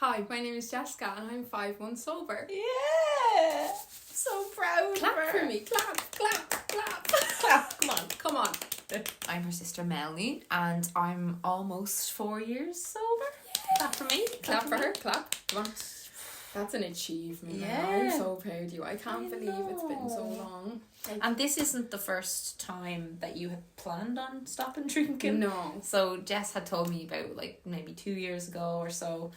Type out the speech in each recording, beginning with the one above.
Hi, my name is Jessica and I'm 5 months sober. Yeah! So proud. Clap for me. Clap, clap, clap. Clap. Come on. I'm her sister Melanie and I'm almost 4 years sober. Clap for me. Clap for her. Clap. Come on. That's an achievement. Yeah. I'm so proud of you. I can't believe it's been so long. And this isn't the first time that you had planned on stopping drinking. No. So Jess had told me about like maybe 2 years ago or so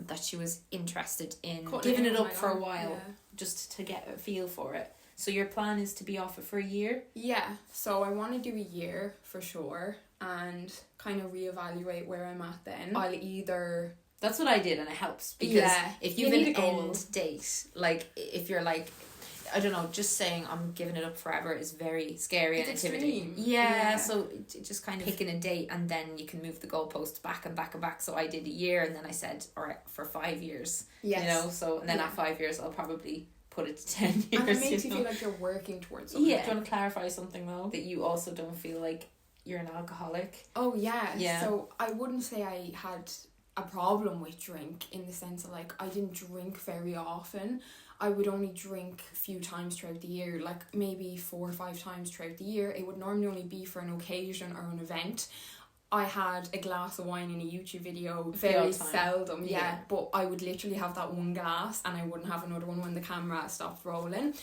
that she was interested in giving it up for a while, just to get a feel for it. So your plan is to be off it for a year? Yeah. So I want to do a year for sure and kind of reevaluate where I'm at then. I'll either... That's what I did, and it helps because if you have need an a goal. end date, like if you're like, I don't know, just saying I'm giving it up forever is very scary and intimidating. Yeah, so just kind of picking a date and then you can move the goalposts back and back and back. So I did a year and then I said, all right, for 5 years, you know, so and then at 5 years I'll probably put it to 10 years. And it makes you feel like you're working towards something. Yeah. Do you want to clarify something though? That you also don't feel like you're an alcoholic? Oh, yeah. So I wouldn't say I had a problem with drink in the sense of like I didn't drink very often. I would only drink a few times throughout the year, like maybe 4 or 5 times throughout the year. It would normally only be for an occasion or an event. I had a glass of wine in a YouTube video very seldom, but I would literally have that one glass and I wouldn't have another one when the camera stopped rolling.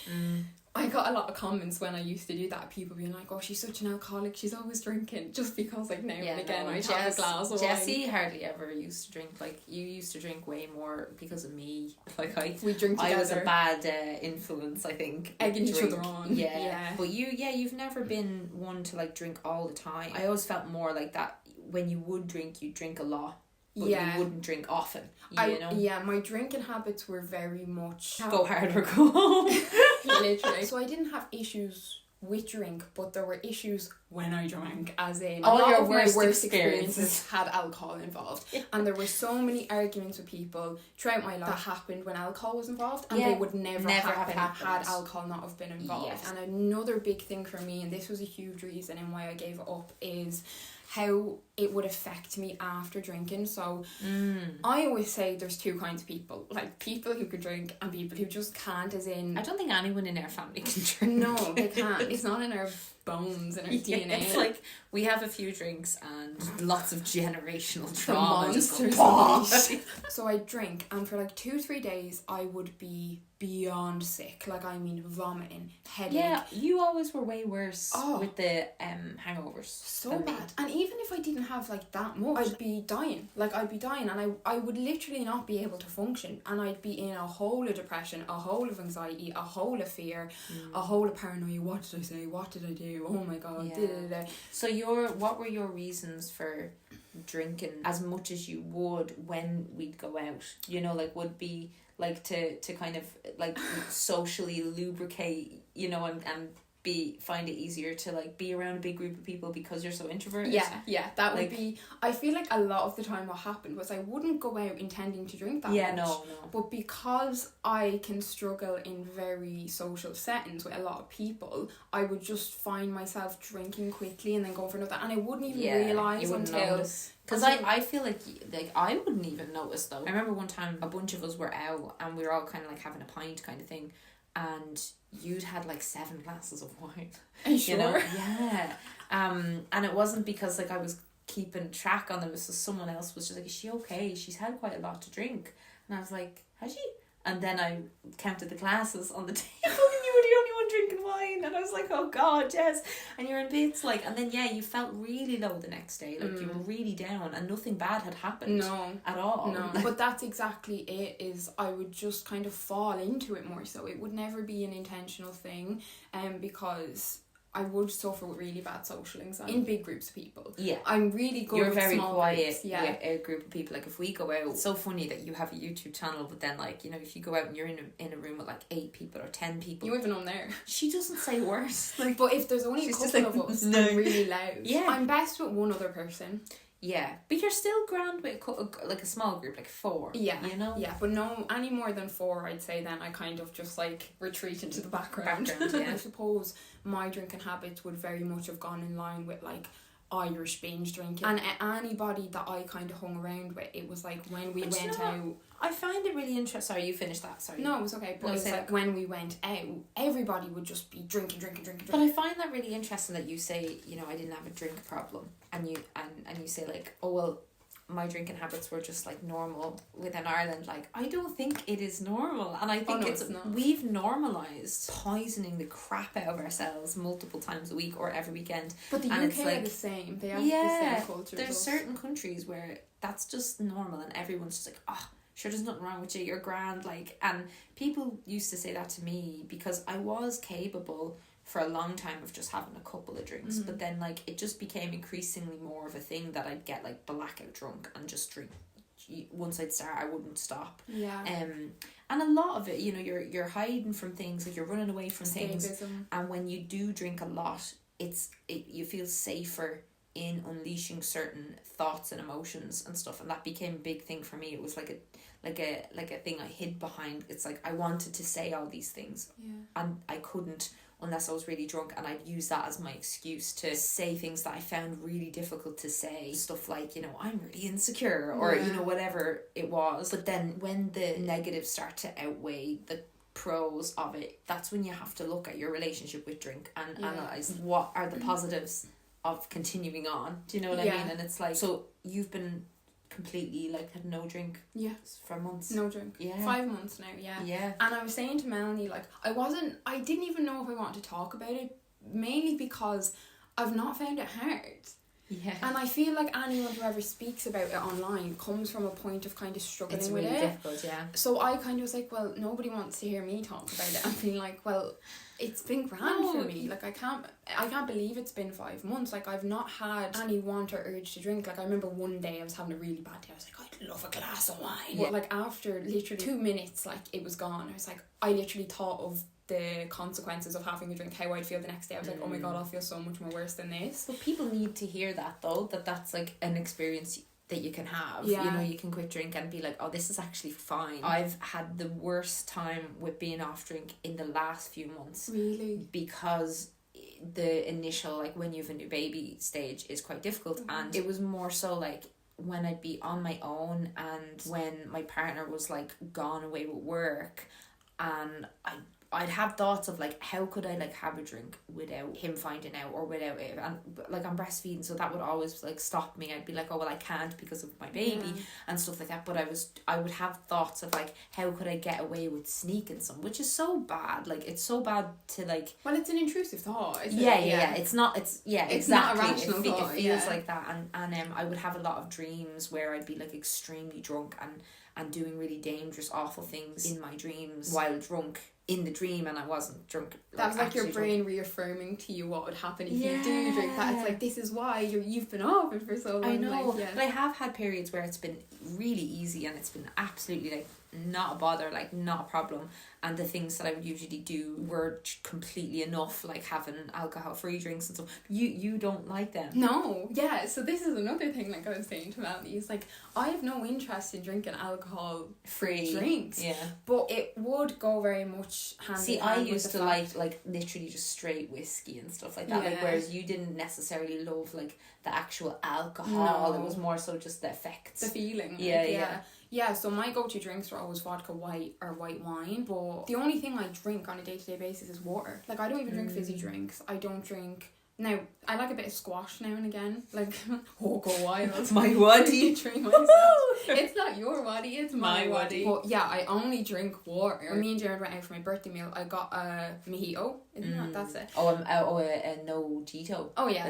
I got a lot of comments when I used to do that, people being like, oh, she's such an alcoholic, she's always drinking, just because like now and again I'd have a glass of wine. Jessie hardly ever used to drink. Like you used to drink way more because of me. Like we drink together. I was a bad influence, I think, egging each other on. But you've never been one to like drink all the time. I always felt more like that when you would drink, you'd drink a lot. But you wouldn't drink often, you know? Yeah, my drinking habits were very much... Go hard or go home. Literally. So I didn't have issues with drink, but there were issues when I drank, as in all your worst experiences experiences had alcohol involved. And there were so many arguments with people throughout my life that happened when alcohol was involved, and they would never happen had alcohol not have been involved. Yes. And another big thing for me, and this was a huge reason in why I gave it up, is how it would affect me after drinking. So I always say there's 2 kinds of people, like people who can drink and people who just can't, as in... I don't think anyone in our family can drink. No, they can't. It's not in our bones and our DNA. It's like we have a few drinks and lots of generational trauma. So I drink, and for like 2-3 days I would be beyond sick, like I mean vomiting, headache. Yeah, you always were way worse with the hangovers. So bad. And even if I didn't have like that much, I'd be dying. Like I'd be dying, and I would literally not be able to function, and I'd be in a hole of depression, a hole of anxiety, a hole of fear, a hole of paranoia. What did I say? What did I do? Oh my god. Yeah. So what were your reasons for drinking as much as you would when we'd go out? You know, like would be like to kind of like socially lubricate, you know, and find it easier to like be around a big group of people because you're so introverted. Yeah, that would be... I feel like a lot of the time what happened was I wouldn't go out intending to drink that much. No. But because I can struggle in very social settings with a lot of people, I would just find myself drinking quickly and then going for another, and I wouldn't even realise until... Because I feel like I wouldn't even notice though. I remember one time a bunch of us were out and we were all kind of like having a pint kind of thing, and you'd had like 7 glasses of wine. Are you sure? You know? Yeah. And it wasn't because like I was keeping track on them. It was just someone else was just like, is she okay? She's had quite a lot to drink. And I was like, has she? And then I counted the glasses on the table and you were the only one drinking wine. And I was like, oh God, Jess. And you're in bits like, and then you felt really low the next day. Like you were really down and nothing bad had happened at all. No, but that's exactly it, is I would just kind of fall into it more so. It would never be an intentional thing, because I would suffer with really bad social anxiety in big groups of people. Yeah. I'm really good with very small quiet groups. Yeah. With a group of people. Like if we go out, it's so funny that you have a YouTube channel, but then like, you know, if you go out and you're in a room with like 8 people or 10 people. You even on there. She doesn't say words. Like, but if there's only a couple of us, I'm really loud. Yeah. I'm best with one other person. Yeah, but you're still grand with like a small group, like 4. Yeah, you know. Yeah, but no, any more than 4, I'd say. Then I kind of just like retreat into the background. Yeah. I suppose my drinking habits would very much have gone in line with like Irish binge drinking. And anybody that I kind of hung around with, it was like when we went out. I find it really interesting. Sorry, you finished that. Sorry. No, it was okay. But it was like when we went out, everybody would just be drinking. But I find that really interesting that you say, you know, I didn't have a drink problem, and you say like, oh well, my drinking habits were just like normal within Ireland. Like, I don't think it is normal, and I think we've normalised poisoning the crap out of ourselves multiple times a week or every weekend. But the UK are the same. They have the same culture. There's certain countries where that's just normal, and everyone's just like, oh, sure, there's nothing wrong with you, you're grand. Like, and people used to say that to me because I was capable for a long time of just having a couple of drinks, but then like it just became increasingly more of a thing that I'd get like blackout drunk and just drink. Once I'd start, I wouldn't stop. And a lot of it, you know, you're hiding from things, like you're running away from things, and when you do drink a lot, you feel safer in unleashing certain thoughts and emotions and stuff, and that became a big thing for me. It was like a thing I hid behind. It's like I wanted to say all these things, and I couldn't unless I was really drunk, and I'd use that as my excuse to say things that I found really difficult to say. Stuff like, you know, I'm really insecure, or you know, whatever it was. But then when the negatives start to outweigh the pros of it, that's when you have to look at your relationship with drink and analyse what are the positives of continuing on. Do you know what I mean? And it's like, so you've been completely like had no drink for months. No drink. 5 months now. And I was saying to Melanie, like, I didn't even know if I wanted to talk about it, mainly because I've not found it hard. And I feel like anyone who ever speaks about it online comes from a point of kind of struggling with it. It's really difficult, So I kind of was like, well, nobody wants to hear me talk about it, and being like, well, it's been grand for me. Like, I can't believe it's been 5 months. Like, I've not had any want or urge to drink. Like, I remember one day I was having a really bad day. I was like, I'd love a glass of wine. But like after literally 2 minutes, like, it was gone. I was like, I literally thought of the consequences of having a drink, how I'd feel the next day. I was like, oh my god, I'll feel so much more worse than this. But people need to hear that though, that's like an experience that you can have. You know, you can quit drink and be like, oh, this is actually fine. I've had the worst time with being off drink in the last few months. Really? Because the initial, like, when you have a new baby stage is quite difficult, and it was more so like when I'd be on my own, and when my partner was like gone away with work, and I'd have thoughts of like, how could I like have a drink without him finding out, or without it, and like I'm breastfeeding, so that would always like stop me. I'd be like, oh well, I can't because of my baby and stuff like that. But I would have thoughts of like, how could I get away with sneaking some, which is so bad. Like, it's so bad to like, well, it's an intrusive thought, isn't it? It's not exactly. Not a rational thought. It feels like that, and I would have a lot of dreams where I'd be like extremely drunk and doing really dangerous, awful things in my dreams while drunk in the dream, and I wasn't drunk. That was like your brain reaffirming to you what would happen if you do drink. That it's like, this is why you've been off it for so long. I know, like, but I have had periods where it's been really easy and it's been absolutely like not a bother, like not a problem, and the things that I would usually do were completely enough, like having alcohol-free drinks and stuff. You don't like them? No, so this is another thing, like I was saying to Melanie, is like, I have no interest in drinking alcohol-free drinks, but it would go very much hand in hand. I used to like literally just straight whiskey and stuff like that, like, whereas you didn't necessarily love like the actual alcohol. It was more so just the effects, the feeling. So my go-to drinks are always vodka white or white wine, but the only thing I drink on a day-to-day basis is water. Like, I don't even drink fizzy drinks. I don't drink... Now, I like a bit of squash now and again. Like, go wild. My waddy. Drink myself. It's not your waddy, it's my waddy. But yeah, I only drink water. When me and Jared went out for my birthday meal, I got a mojito. Isn't that? That's it. A no Gito. Oh yeah.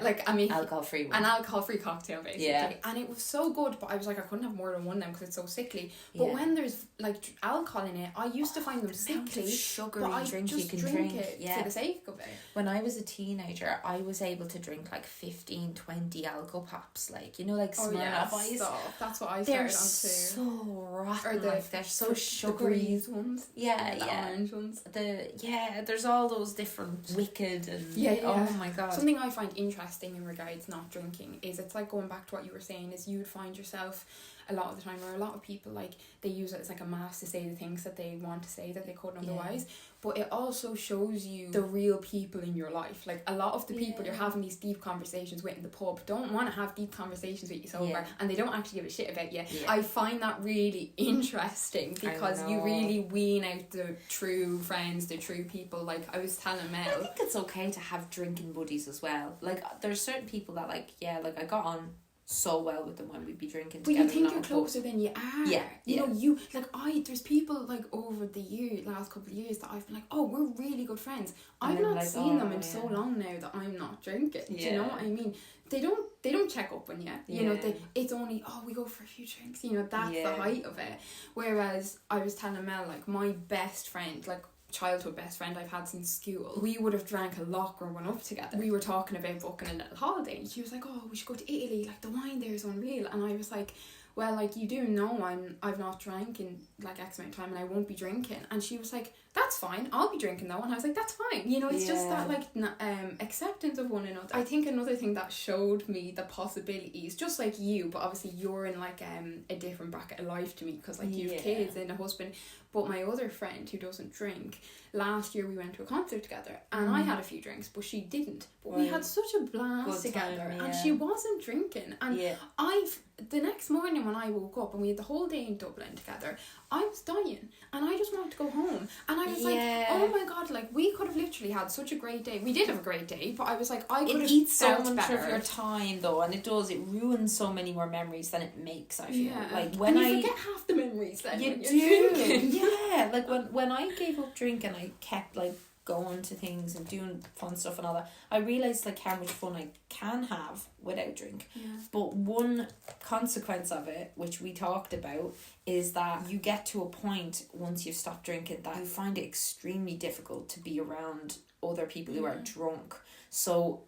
Like a mojito. Alcohol-free one. An alcohol-free cocktail, basically. Yeah. And it was so good, but I was like, I couldn't have more than one of them because it's so sickly. But when there's like alcohol in it, I used to find them sickly. Sugary drink you can drink it for the sake of it. When I was a teenager, I was able to drink like 15, 20 alco pops, like, you know, like Smirnoff Ice. That's what I started on too. So rotten. Or they're so sugary. The grease ones. The orange ones. There's all those different Wicked and oh my god. Something I find interesting in regards not drinking is, it's like going back to what you were saying, is you'd find yourself a lot of the time, or a lot of people, like, they use it as like a mask to say the things that they want to say that they couldn't otherwise. But it also shows you the real people in your life. Like, a lot of the people you're having these deep conversations with in the pub don't want to have deep conversations with you sober, and they don't actually give a shit about you. I find that really interesting, because you really wean out the true friends, the true people. Like, I was telling Mel, I think it's okay to have drinking buddies as well. Like, there's certain people that, like, like, I got on so well with them when we'd be drinking but together. You think you're closer than you are. You know, there's people, like, over the last couple of years that I've been like, oh, we're really good friends. I've not like, seen them in so long now that I'm not drinking. Do you know what I mean? They don't check up on you. You know, it's only, we go for a few drinks. You know, that's the height of it. Whereas I was telling Mel, like, my best friend, like, childhood best friend I've had since school, we would have drank a lot growing up together. We were talking about booking a little holiday, and she was like, oh, we should go to Italy, like, the wine there is unreal. And I was like, well, like, you do know I've not drank in, like, X amount of time, and I won't be drinking. And she was like, that's fine, I'll be drinking though. And I was like, that's fine. You know, it's just that, like, acceptance of one another. I think another thing that showed me the possibilities, just like you, but obviously you're in, like, a different bracket of life to me, because, like, you have kids and a husband. But my other friend who doesn't drink, last year we went to a concert together, and I had a few drinks, but she didn't. But we had such a blast together, and she wasn't drinking. And the next morning when I woke up and we had the whole day in Dublin together, I was dying, and I just wanted to go home. And I was like, oh my God, like, we could have literally had such a great day. We did have a great day, but I was like, I could have eats so felt much better. of your time, though, and it ruins so many more memories than it makes, I feel. Like, when you forget half the memories then you when do. you're drinking. Like, when I gave up drinking, I kept, like, going to things and doing fun stuff and all that. I realised, like, how much fun I can have without drink. But one consequence of it, which we talked about, is that you get to a point once you've stopped drinking that you find it extremely difficult to be around other people who are drunk. So,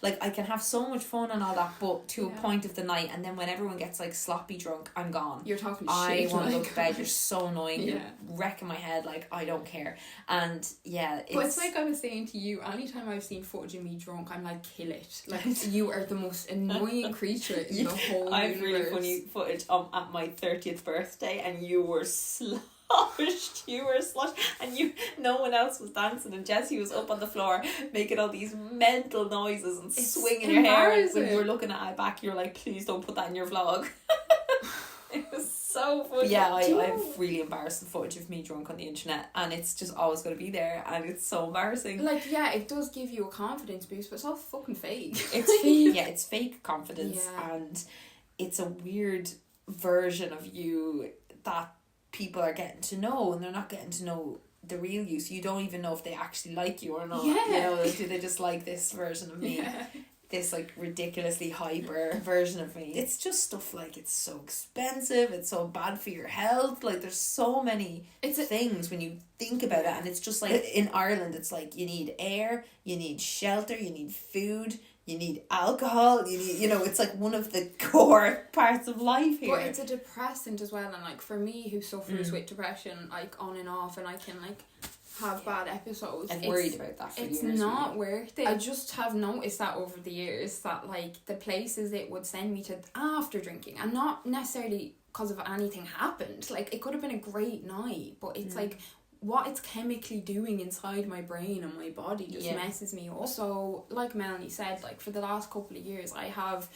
like, I can have so much fun and all that, but to a point of the night, and then when everyone gets, like, sloppy drunk, I'm gone. You're talking shit. I want to go to bed. You're so annoying. You're wrecking my head. Like, I don't care. And but it's like I was saying to you, anytime I've seen footage of me drunk, I'm like, kill it. Like, you are the most annoying creature in the whole I have universe. really funny footage at my 30th birthday, and you were you were sloshed, and no one else was dancing, and Jessie was up on the floor making all these mental noises and swinging your hair, and when you were looking at my back, you were like, please don't put that in your vlog. It was so funny. I have really embarrassing footage of me drunk on the internet, and it's just always going to be there, and it's so embarrassing. Like, it does give you a confidence boost, but it's all fucking fake. It's fake. It's fake confidence, and it's a weird version of you that people are getting to know, and they're not getting to know the real you, so you don't even know if they actually like you or not. You know, like, do they just like this version of me? This, like, ridiculously hyper version of me. It's just stuff like, it's so expensive, it's so bad for your health, like, there's so many things when you think about it, and it's just like, in Ireland, it's like, you need air, you need shelter, you need food, you need alcohol, you need, it's like one of the core parts of life here. But it's a depressant as well, and, like, for me who suffers with depression, like, on and off, and I can, like, have bad episodes. I've worried about that for years. It's not worth it. I just have noticed that over the years, that, like, the places it would send me to after drinking, and not necessarily because of anything happened, like, it could have been a great night, but it's like, what it's chemically doing inside my brain and my body just messes me up. So, like Melanie said, like, for the last couple of years, I have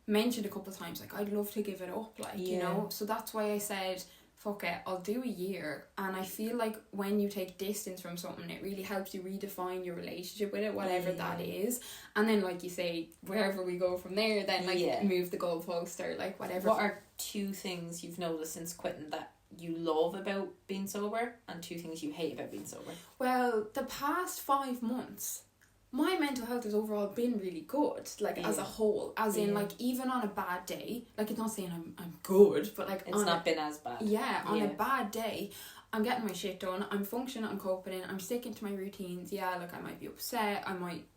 mentioned a couple of times, like, I'd love to give it up, like, you know, so that's why I said, fuck it, I'll do a year. And I feel like when you take distance from something, it really helps you redefine your relationship with it, whatever that is. And then, like you say, wherever we go from there, then, like, move the goalpost or, like, whatever. What are 2 things you've noticed since quitting that you love about being sober, and 2 things you hate about being sober? Well, the past 5 months, my mental health has overall been really good, like, as a whole, as in, like, even on a bad day, like, it's not saying I'm good, but, like, it's not been as bad. On a bad day, I'm getting my shit done, I'm functioning, I'm coping, I'm sticking to my routines. Like, I might be upset,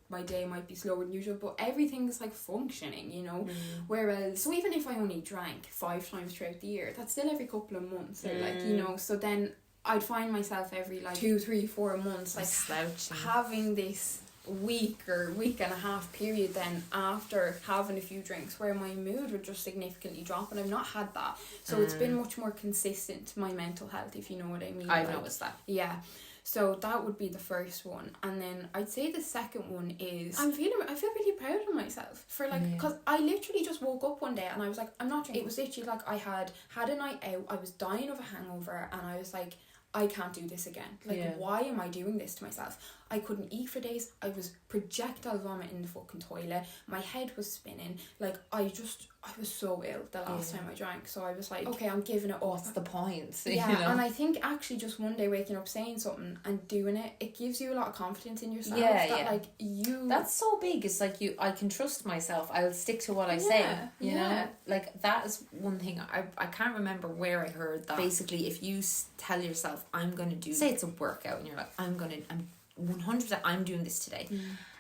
my day might be slower than usual, but everything's, like, functioning, you know. Whereas, so even if I only drank 5 times throughout the year, that's still every couple of months, or, like, you know, so then I'd find myself every, like, 2, 3, 4 months, like, having this week or week and a half period then after having a few drinks where my mood would just significantly drop, and I've not had that. So it's been much more consistent, my mental health, if you know what I mean. I've noticed that. Yeah. So that would be the first one. And then I'd say the second one is I feel really proud of myself for like, because I literally just woke up one day and I was like, I'm not drinking. It was literally like I had a night out, I was dying of a hangover, and I was like, I can't do this again. Like, why am I doing this to myself? I couldn't eat for days. I was projectile vomiting in the fucking toilet. My head was spinning. Like, I was so ill the last time I drank. So I was like, okay, I'm giving it up. What's the point? Yeah, you know? and I think actually just one day waking up saying something and doing it, it gives you a lot of confidence in yourself. Like, that's so big. It's like, I can trust myself. I'll stick to what I say. You know? Like, that is one thing. I can't remember where I heard that. Basically, if you tell yourself, I'm going to do, say it's a workout, and you're like, I'm 100% I'm doing this today,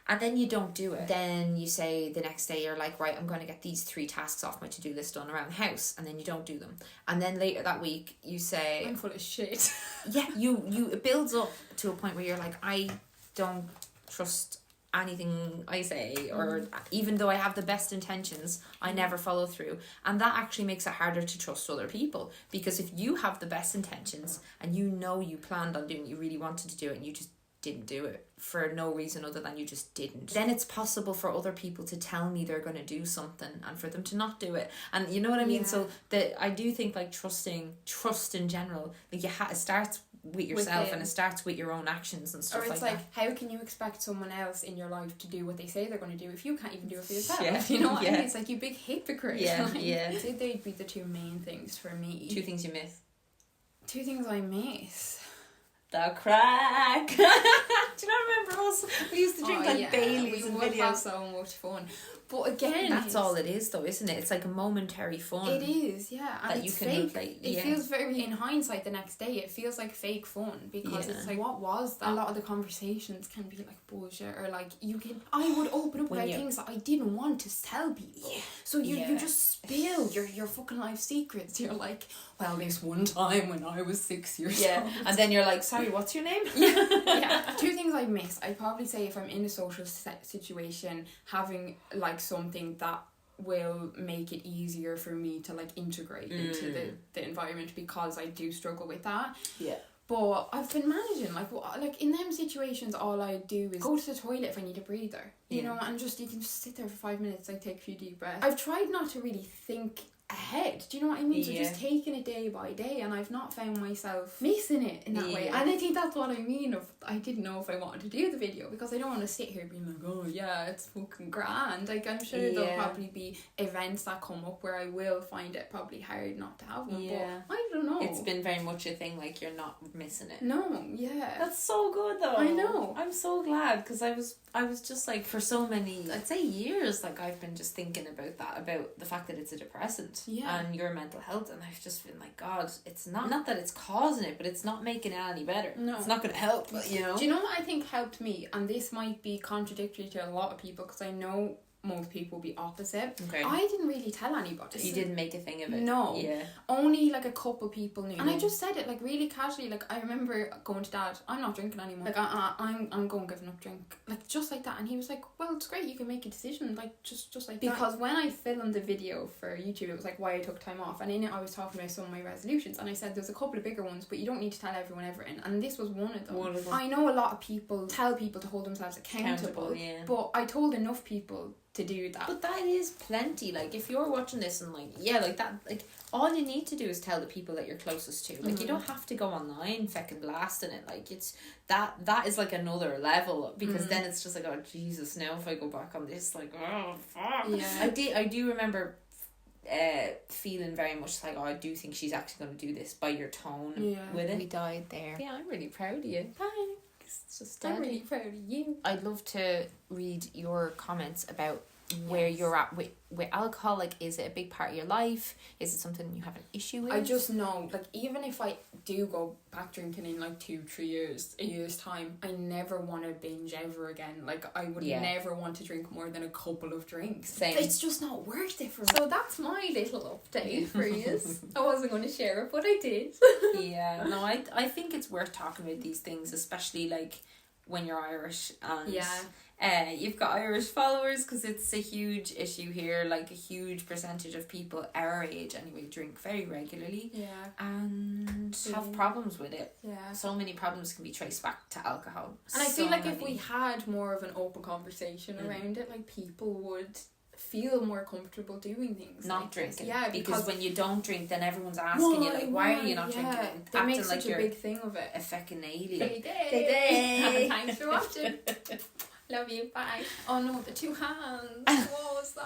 and then you don't do it, then you say the next day, you're like, right, I'm going to get these 3 tasks off my to-do list done around the house, and then you don't do them, and then later that week you say, I'm full of shit. it builds up to a point where you're like, I don't trust anything I say, or even though I have the best intentions, I never follow through. And that actually makes it harder to trust other people, because if you have the best intentions and you know you planned on doing it, you really wanted to do it, and you just didn't do it for no reason other than you just didn't, then it's possible for other people to tell me they're going to do something and for them to not do it. And you know what I mean? So I do think like trust in general, like it starts with yourself, and it starts with your own actions and stuff. Or it's like how can you expect someone else in your life to do what they say they're going to do if you can't even do it for yourself? You know what I mean? It's like, you big hypocrite. I'd say they'd be the 2 main things for me. 2 things you miss. 2 things I miss. The crack. Do you not remember us? We used to drink Baileys and videos. We have so much fun. But again, that's all it is, though, isn't it? It's like a momentary fun. It is, yeah. And that it's fake. It feels very, in hindsight, the next day, it feels like fake fun, because it's like, what was that? A lot of the conversations can be like bullshit, or like I would open up about things that I didn't want to tell people. So you just spill your fucking life secrets. You're like, well, this one time when I was 6 years old. And then you're like, sorry, what's your name? 2 things I miss. I'd probably say, if I'm in a social situation, having like something that will make it easier for me to like integrate into the environment, because I do struggle with that. But I've been managing, like in them situations, all I do is go to the toilet if I need a breather, you know, and you can just sit there for 5 minutes, like take a few deep breaths. I've tried not to really think ahead, do you know what I mean? So just taking it day by day, and I've not found myself missing it in that way. And I think that's what I mean of, I didn't know if I wanted to do the video, because I don't want to sit here being like, oh yeah, it's fucking grand. Like, I'm sure there'll probably be events that come up where I will find it probably hard not to have one, but I don't know. It's been very much a thing, like, you're not missing it. No, That's so good, though. I know. I'm so glad, because I was just like, for so many, I'd say years, like, I've been just thinking about the fact that it's a depressant. And your mental health, and I've just been like, God, it's not that it's causing it, but it's not making it any better. No, it's not going to help, you know. Do you know what I think helped me? And this might be contradictory to a lot of people, because I know most people will be opposite. Okay. I didn't really tell anybody. You didn't make a thing of it? No. Yeah. Only like a couple people knew. And I just said it like really casually. Like, I remember going to Dad, I'm not drinking anymore. Like, I'm going giving up drink. Like, just like that. And he was like, well, it's great, you can make a decision. Like, just like that. Because when I filmed the video for YouTube, it was like why I took time off. And in it, I was talking about some of my resolutions. And I said, there's a couple of bigger ones, but you don't need to tell everyone everything. And this was one of them. I know a lot of people tell people to hold themselves accountable. But I told enough people to do that. But that is plenty. Like, if you're watching this and like that, like, all you need to do is tell the people that you're closest to. Like, you don't have to go online fucking blasting it. Like, it's that is like another level, because then it's just like, oh Jesus, now if I go back on this, like, oh fuck. I do remember feeling very much like, oh, I do think she's actually going to do this, by your tone with it. We died there. Yeah, I'm really proud of you. Thanks. I'm really proud of you. I'd love to read your comments about where you're at with alcohol. Like, is it a big part of your life? Is it something you have an issue with? I just know, like, even if I do go back drinking in like 2-3 years, a year's time, I never want to binge ever again. Like, I would never want to drink more than a couple of drinks. Same. It's just not worth it for me. So that's my little update for you. I wasn't going to share it, but I did. No, I think it's worth talking about these things, especially like when you're Irish, and you've got Irish followers, because it's a huge issue here. Like, a huge percentage of people our age anyway drink very regularly, and have problems with it. So many problems can be traced back to alcohol, and I feel like if we had more of an open conversation around it, like, people would feel more comfortable doing things not like drinking. This. Because when you don't drink, then everyone's asking you, like, why are you not drinking? They make such a big thing of it. A fucking alien. Thanks for watching. Love you. Bye. Oh no, the 2 hands. What was that?